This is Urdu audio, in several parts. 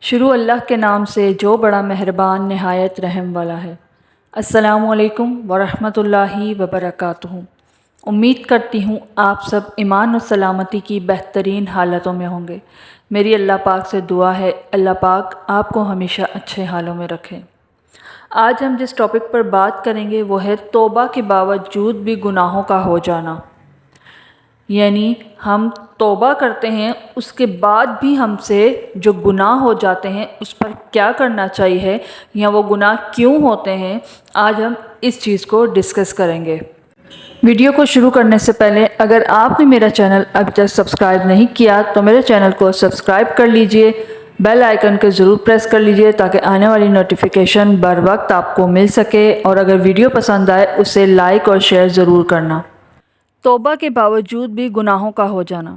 شروع اللہ کے نام سے جو بڑا مہربان نہایت رحم والا ہے۔ السلام علیکم ورحمۃ اللہ وبرکاتہ۔ امید کرتی ہوں آپ سب ایمان و سلامتی کی بہترین حالتوں میں ہوں گے۔ میری اللہ پاک سے دعا ہے اللہ پاک آپ کو ہمیشہ اچھے حالوں میں رکھے۔ آج ہم جس ٹاپک پر بات کریں گے وہ ہے توبہ کے باوجود بھی گناہوں کا ہو جانا، یعنی ہم توبہ کرتے ہیں اس کے بعد بھی ہم سے جو گناہ ہو جاتے ہیں اس پر کیا کرنا چاہیے یا وہ گناہ کیوں ہوتے ہیں، آج ہم اس چیز کو ڈسکس کریں گے۔ ویڈیو کو شروع کرنے سے پہلے اگر آپ نے میرا چینل ابھی تک سبسکرائب نہیں کیا تو میرے چینل کو سبسکرائب کر لیجئے، بیل آئیکن کو ضرور پریس کر لیجئے تاکہ آنے والی نوٹیفیکیشن بر وقت آپ کو مل سکے، اور اگر ویڈیو پسند آئے اسے لائک اور شیئر ضرور کرنا۔ توبہ کے باوجود بھی گناہوں کا ہو جانا۔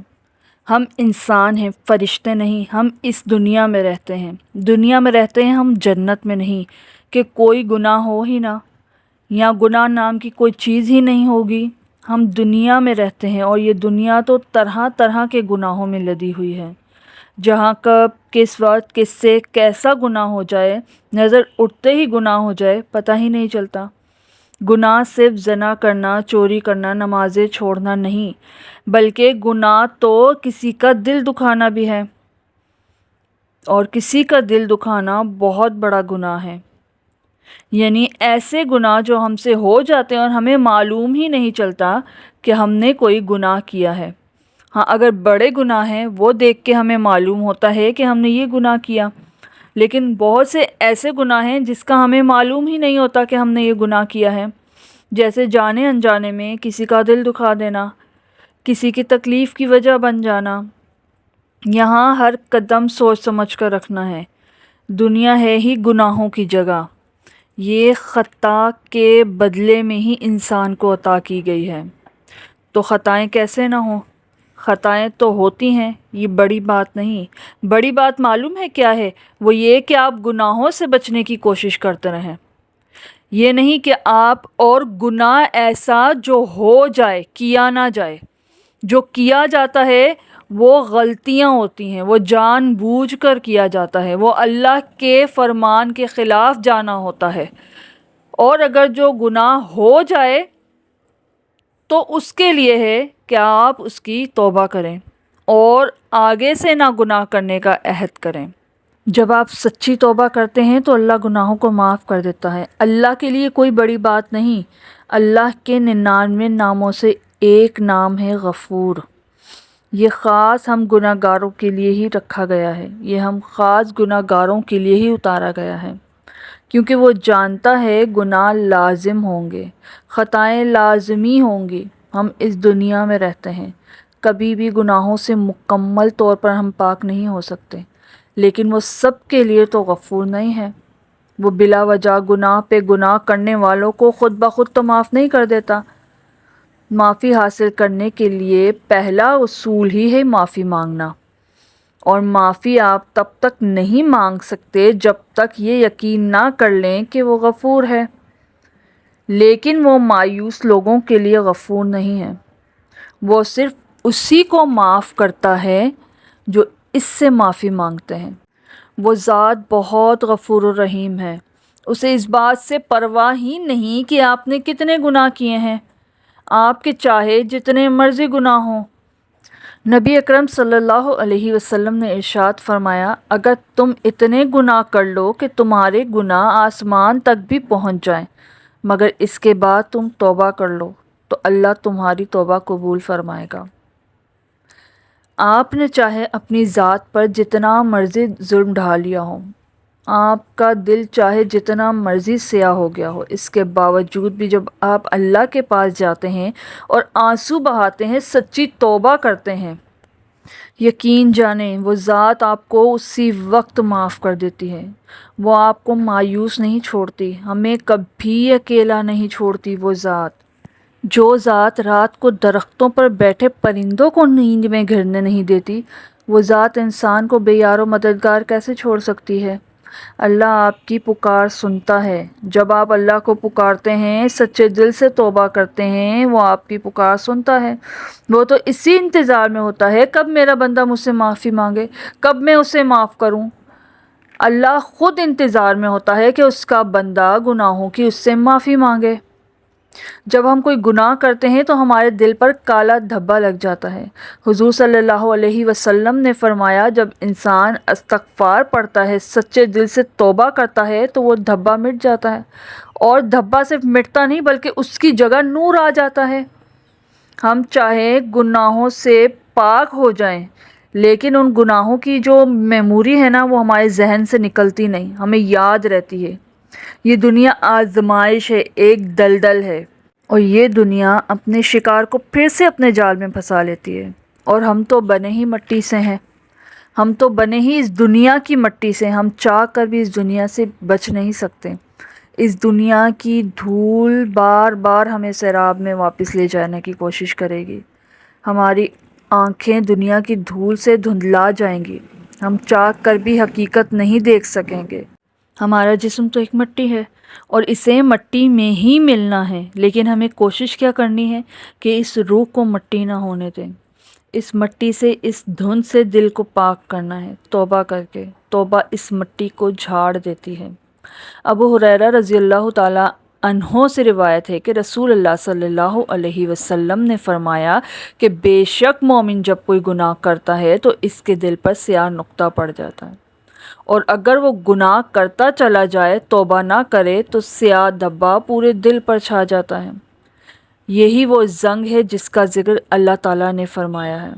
ہم انسان ہیں، فرشتے نہیں، ہم اس دنیا میں رہتے ہیں، ہم جنت میں نہیں کہ کوئی گناہ ہو ہی نہ، یا گناہ نام کی کوئی چیز ہی نہیں ہوگی۔ ہم دنیا میں رہتے ہیں اور یہ دنیا تو طرح طرح کے گناہوں میں لدی ہوئی ہے، جہاں کب کس وقت کس سے کیسا گناہ ہو جائے، نظر اٹھتے ہی گناہ ہو جائے، پتہ ہی نہیں چلتا۔ گناہ صرف زنا کرنا، چوری کرنا، نمازیں چھوڑنا نہیں، بلکہ گناہ تو کسی کا دل دکھانا بھی ہے، اور کسی کا دل دکھانا بہت بڑا گناہ ہے۔ یعنی ایسے گناہ جو ہم سے ہو جاتے ہیں اور ہمیں معلوم ہی نہیں چلتا کہ ہم نے کوئی گناہ کیا ہے۔ ہاں، اگر بڑے گناہ ہیں وہ دیکھ کے ہمیں معلوم ہوتا ہے کہ ہم نے یہ گناہ کیا، لیکن بہت سے ایسے گناہ ہیں جس کا ہمیں معلوم ہی نہیں ہوتا کہ ہم نے یہ گناہ کیا ہے، جیسے جانے انجانے میں کسی کا دل دکھا دینا، کسی کی تکلیف کی وجہ بن جانا۔ یہاں ہر قدم سوچ سمجھ کر رکھنا ہے۔ دنیا ہے ہی گناہوں کی جگہ، یہ خطا کے بدلے میں ہی انسان کو عطا کی گئی ہے، تو خطائیں کیسے نہ ہوں؟ خطائیں تو ہوتی ہیں، یہ بڑی بات نہیں۔ بڑی بات معلوم ہے کیا ہے؟ وہ یہ کہ آپ گناہوں سے بچنے کی کوشش کرتے رہیں، یہ نہیں کہ آپ اور گناہ ایسا جو ہو جائے کیا نہ جائے۔ جو کیا جاتا ہے وہ غلطیاں ہوتی ہیں، وہ جان بوجھ کر کیا جاتا ہے، وہ اللہ کے فرمان کے خلاف جانا ہوتا ہے، اور اگر جو گناہ ہو جائے تو اس کے لیے ہے کہ آپ اس کی توبہ کریں اور آگے سے نہ گناہ کرنے کا عہد کریں۔ جب آپ سچی توبہ کرتے ہیں تو اللہ گناہوں کو معاف کر دیتا ہے۔ اللہ کے لیے کوئی بڑی بات نہیں۔ اللہ کے 99 ناموں سے ایک نام ہے غفور۔ یہ خاص ہم گناہ گاروں کے لیے ہی رکھا گیا ہے، یہ ہم خاص گناہ گاروں کے لیے ہی اتارا گیا ہے، کیونکہ وہ جانتا ہے گناہ لازم ہوں گے، خطائیں لازمی ہوں گی۔ ہم اس دنیا میں رہتے ہیں، کبھی بھی گناہوں سے مکمل طور پر ہم پاک نہیں ہو سکتے، لیکن وہ سب کے لیے تو غفور نہیں ہے۔ وہ بلا وجہ گناہ پہ گناہ کرنے والوں کو خود بخود تو معاف نہیں کر دیتا۔ معافی حاصل کرنے کے لیے پہلا اصول ہی ہے معافی مانگنا، اور معافی آپ تب تک نہیں مانگ سکتے جب تک یہ یقین نہ کر لیں کہ وہ غفور ہے۔ لیکن وہ مایوس لوگوں کے لیے غفور نہیں ہے، وہ صرف اسی کو معاف کرتا ہے جو اس سے معافی مانگتے ہیں۔ وہ ذات بہت غفور و رحیم ہے، اسے اس بات سے پرواہ ہی نہیں کہ آپ نے کتنے گناہ کیے ہیں، آپ کے چاہے جتنے مرضی گناہ ہوں۔ نبی اکرم صلی اللہ علیہ وسلم نے ارشاد فرمایا، اگر تم اتنے گناہ کر لو کہ تمہارے گناہ آسمان تک بھی پہنچ جائیں، مگر اس کے بعد تم توبہ کر لو تو اللہ تمہاری توبہ قبول فرمائے گا۔ آپ نے چاہے اپنی ذات پر جتنا مرضی ظلم ڈھا لیا ہو، آپ کا دل چاہے جتنا مرضی سیاہ ہو گیا ہو، اس کے باوجود بھی جب آپ اللہ کے پاس جاتے ہیں اور آنسو بہاتے ہیں، سچی توبہ کرتے ہیں، یقین جانیں وہ ذات آپ کو اسی وقت معاف کر دیتی ہے۔ وہ آپ کو مایوس نہیں چھوڑتی، ہمیں کبھی اکیلا نہیں چھوڑتی۔ وہ ذات جو ذات رات کو درختوں پر بیٹھے پرندوں کو نیند میں گرنے نہیں دیتی، وہ ذات انسان کو بے یار و مددگار کیسے چھوڑ سکتی ہے؟ اللہ آپ کی پکار سنتا ہے۔ جب آپ اللہ کو پکارتے ہیں، سچے دل سے توبہ کرتے ہیں، وہ آپ کی پکار سنتا ہے۔ وہ تو اسی انتظار میں ہوتا ہے کب میرا بندہ مجھ سے معافی مانگے، کب میں اسے معاف کروں۔ اللہ خود انتظار میں ہوتا ہے کہ اس کا بندہ گناہوں کی اس سے معافی مانگے۔ جب ہم کوئی گناہ کرتے ہیں تو ہمارے دل پر کالا دھبا لگ جاتا ہے۔ حضور صلی اللہ علیہ وسلم نے فرمایا جب انسان استغفار پڑھتا ہے، سچے دل سے توبہ کرتا ہے تو وہ دھبا مٹ جاتا ہے، اور دھبا صرف مٹتا نہیں بلکہ اس کی جگہ نور آ جاتا ہے۔ ہم چاہے گناہوں سے پاک ہو جائیں لیکن ان گناہوں کی جو میموری ہے نا وہ ہمارے ذہن سے نکلتی نہیں، ہمیں یاد رہتی ہے۔ یہ دنیا آزمائش ہے، ایک دلدل ہے، اور یہ دنیا اپنے شکار کو پھر سے اپنے جال میں پھنسا لیتی ہے۔ اور ہم تو بنے ہی مٹی سے ہیں، ہم تو بنے ہی اس دنیا کی مٹی سے، ہم چاہ کر بھی اس دنیا سے بچ نہیں سکتے۔ اس دنیا کی دھول بار بار ہمیں سیراب میں واپس لے جانے کی کوشش کرے گی۔ ہماری آنکھیں دنیا کی دھول سے دھندلا جائیں گی، ہم چاہ کر بھی حقیقت نہیں دیکھ سکیں گے۔ ہمارا جسم تو ایک مٹی ہے اور اسے مٹی میں ہی ملنا ہے، لیکن ہمیں کوشش کیا کرنی ہے کہ اس روح کو مٹی نہ ہونے دیں، اس مٹی سے، اس دھند سے دل کو پاک کرنا ہے توبہ کر کے۔ توبہ اس مٹی کو جھاڑ دیتی ہے۔ ابو ہریرہ رضی اللہ تعالی عنہ سے روایت ہے کہ رسول اللہ صلی اللہ علیہ وسلم نے فرمایا کہ بے شک مومن جب کوئی گناہ کرتا ہے تو اس کے دل پر سیاہ نقطہ پڑ جاتا ہے، اور اگر وہ گناہ کرتا چلا جائے، توبہ نہ کرے تو سیاہ دھبا پورے دل پر چھا جاتا ہے۔ یہی وہ زنگ ہے جس کا ذکر اللہ تعالیٰ نے فرمایا ہے،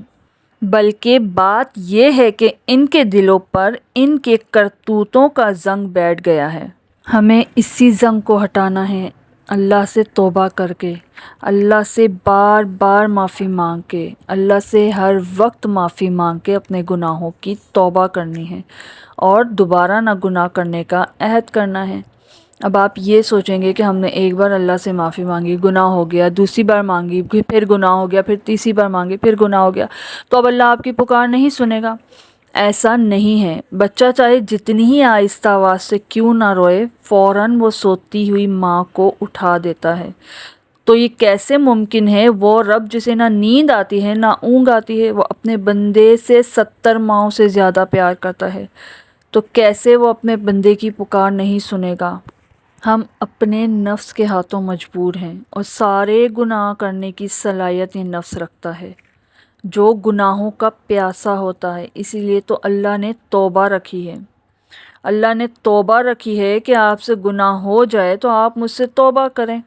بلکہ بات یہ ہے کہ ان کے دلوں پر ان کے کرتوتوں کا زنگ بیٹھ گیا ہے۔ ہمیں اسی زنگ کو ہٹانا ہے، اللہ سے توبہ کر کے، اللہ سے بار بار معافی مانگ کے، اللہ سے ہر وقت معافی مانگ کے اپنے گناہوں کی توبہ کرنی ہے اور دوبارہ نہ گناہ کرنے کا عہد کرنا ہے۔ اب آپ یہ سوچیں گے کہ ہم نے ایک بار اللہ سے معافی مانگی، گناہ ہو گیا، دوسری بار مانگی پھر گناہ ہو گیا، پھر تیسری بار مانگی پھر گناہ ہو گیا، تو اب اللہ آپ کی پکار نہیں سنے گا۔ ایسا نہیں ہے۔ بچہ چاہے جتنی ہی آہستہ آواز سے کیوں نہ روئے، فوراً وہ سوتی ہوئی ماں کو اٹھا دیتا ہے۔ تو یہ کیسے ممکن ہے؟ وہ رب جسے نہ نیند آتی ہے نہ اونگ آتی ہے، وہ اپنے بندے سے 70 ماؤں سے زیادہ پیار کرتا ہے، تو کیسے وہ اپنے بندے کی پکار نہیں سنے گا؟ ہم اپنے نفس کے ہاتھوں مجبور ہیں، اور سارے گناہ کرنے کی صلاحیت یہ نفس رکھتا ہے جو گناہوں کا پیاسا ہوتا ہے۔ اسی لیے تو اللہ نے توبہ رکھی ہے، اللہ نے توبہ رکھی ہے کہ آپ سے گناہ ہو جائے تو آپ مجھ سے توبہ کریں۔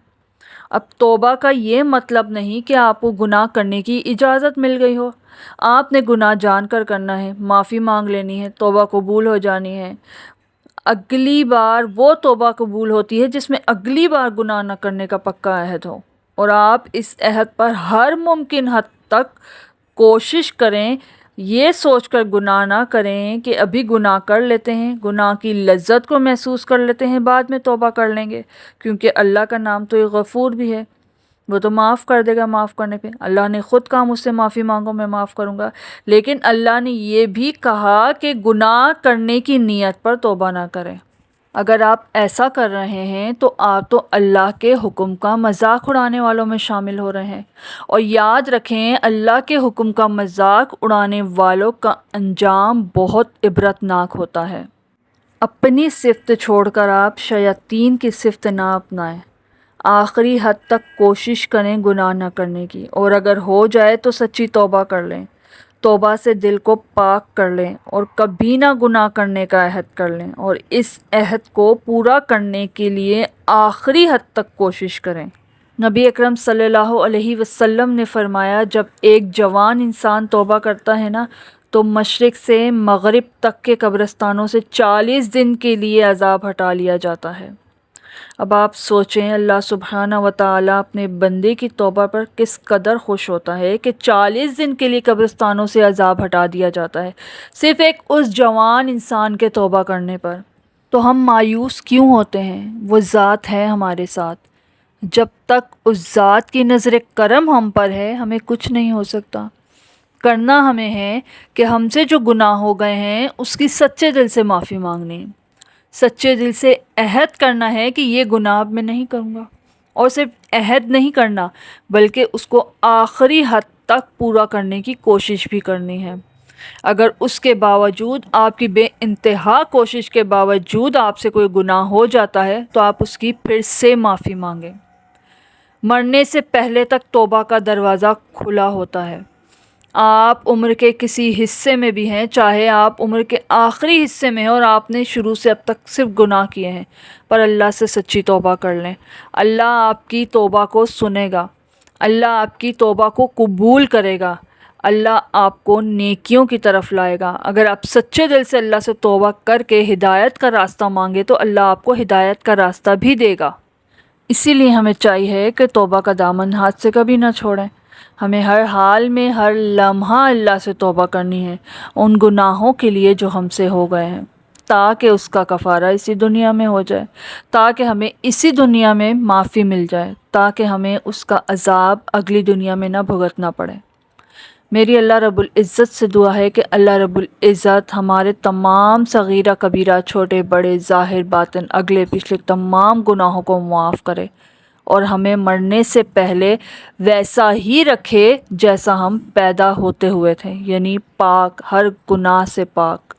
اب توبہ کا یہ مطلب نہیں کہ آپ کو گناہ کرنے کی اجازت مل گئی ہو، آپ نے گناہ جان کر کرنا ہے، معافی مانگ لینی ہے، توبہ قبول ہو جانی ہے۔ اگلی بار وہ توبہ قبول ہوتی ہے جس میں اگلی بار گناہ نہ کرنے کا پکا عہد ہو، اور آپ اس عہد پر ہر ممکن حد تک کوشش کریں، یہ سوچ کر گناہ نہ کریں کہ ابھی گناہ کر لیتے ہیں، گناہ کی لذت کو محسوس کر لیتے ہیں، بعد میں توبہ کر لیں گے، کیونکہ اللہ کا نام تو یہ غفور بھی ہے، وہ تو معاف کر دے گا۔ معاف کرنے پہ اللہ نے خود کہا مجھ سے معافی مانگو میں معاف کروں گا، لیکن اللہ نے یہ بھی کہا کہ گناہ کرنے کی نیت پر توبہ نہ کریں۔ اگر آپ ایسا کر رہے ہیں تو آپ تو اللہ کے حکم کا مذاق اڑانے والوں میں شامل ہو رہے ہیں، اور یاد رکھیں اللہ کے حکم کا مذاق اڑانے والوں کا انجام بہت عبرتناک ہوتا ہے۔ اپنی صفت چھوڑ کر آپ شیاطین کی صفت نہ اپنائیں، آخری حد تک کوشش کریں گناہ نہ کرنے کی، اور اگر ہو جائے تو سچی توبہ کر لیں، توبہ سے دل کو پاک کر لیں اور کبھی نہ گناہ کرنے کا عہد کر لیں، اور اس عہد کو پورا کرنے کے لیے آخری حد تک کوشش کریں۔ نبی اکرم صلی اللہ علیہ وسلم نے فرمایا جب ایک جوان انسان توبہ کرتا ہے نا تو مشرق سے مغرب تک کے قبرستانوں سے 40 دن کے لیے عذاب ہٹا لیا جاتا ہے۔ اب آپ سوچیں اللہ سبحانہ و تعالیٰ اپنے بندے کی توبہ پر کس قدر خوش ہوتا ہے کہ 40 دن کے لیے قبرستانوں سے عذاب ہٹا دیا جاتا ہے، صرف ایک اس جوان انسان کے توبہ کرنے پر۔ تو ہم مایوس کیوں ہوتے ہیں؟ وہ ذات ہے ہمارے ساتھ، جب تک اس ذات کی نظر کرم ہم پر ہے ہمیں کچھ نہیں ہو سکتا۔ کرنا ہمیں ہے کہ ہم سے جو گناہ ہو گئے ہیں اس کی سچے دل سے معافی مانگنی، سچے دل سے عہد کرنا ہے کہ یہ گناہ اب میں نہیں کروں گا، اور صرف عہد نہیں کرنا بلکہ اس کو آخری حد تک پورا کرنے کی کوشش بھی کرنی ہے۔ اگر اس کے باوجود، آپ کی بے انتہا کوشش کے باوجود آپ سے کوئی گناہ ہو جاتا ہے تو آپ اس کی پھر سے معافی مانگیں۔ مرنے سے پہلے تک توبہ کا دروازہ کھلا ہوتا ہے۔ آپ عمر کے کسی حصے میں بھی ہیں، چاہے آپ عمر کے آخری حصے میں ہیں اور آپ نے شروع سے اب تک صرف گناہ کیے ہیں، پر اللہ سے سچی توبہ کر لیں۔ اللہ آپ کی توبہ کو سنے گا، اللہ آپ کی توبہ کو قبول کرے گا، اللہ آپ کو نیکیوں کی طرف لائے گا۔ اگر آپ سچے دل سے اللہ سے توبہ کر کے ہدایت کا راستہ مانگے تو اللہ آپ کو ہدایت کا راستہ بھی دے گا۔ اسی لیے ہمیں چاہیے کہ توبہ کا دامن ہاتھ سے کبھی نہ چھوڑیں۔ ہمیں ہر حال میں، ہر لمحہ اللہ سے توبہ کرنی ہے ان گناہوں کے لیے جو ہم سے ہو گئے ہیں، تاکہ اس کا کفارہ اسی دنیا میں ہو جائے، تاکہ ہمیں اسی دنیا میں معافی مل جائے، تاکہ ہمیں اس کا عذاب اگلی دنیا میں نہ بھگتنا پڑے۔ میری اللہ رب العزت سے دعا ہے کہ اللہ رب العزت ہمارے تمام صغیرہ کبیرہ، چھوٹے بڑے، ظاہر باطن، اگلے پچھلے تمام گناہوں کو معاف کرے اور ہمیں مرنے سے پہلے ویسا ہی رکھے جیسا ہم پیدا ہوتے ہوئے تھے، یعنی پاک، ہر گناہ سے پاک۔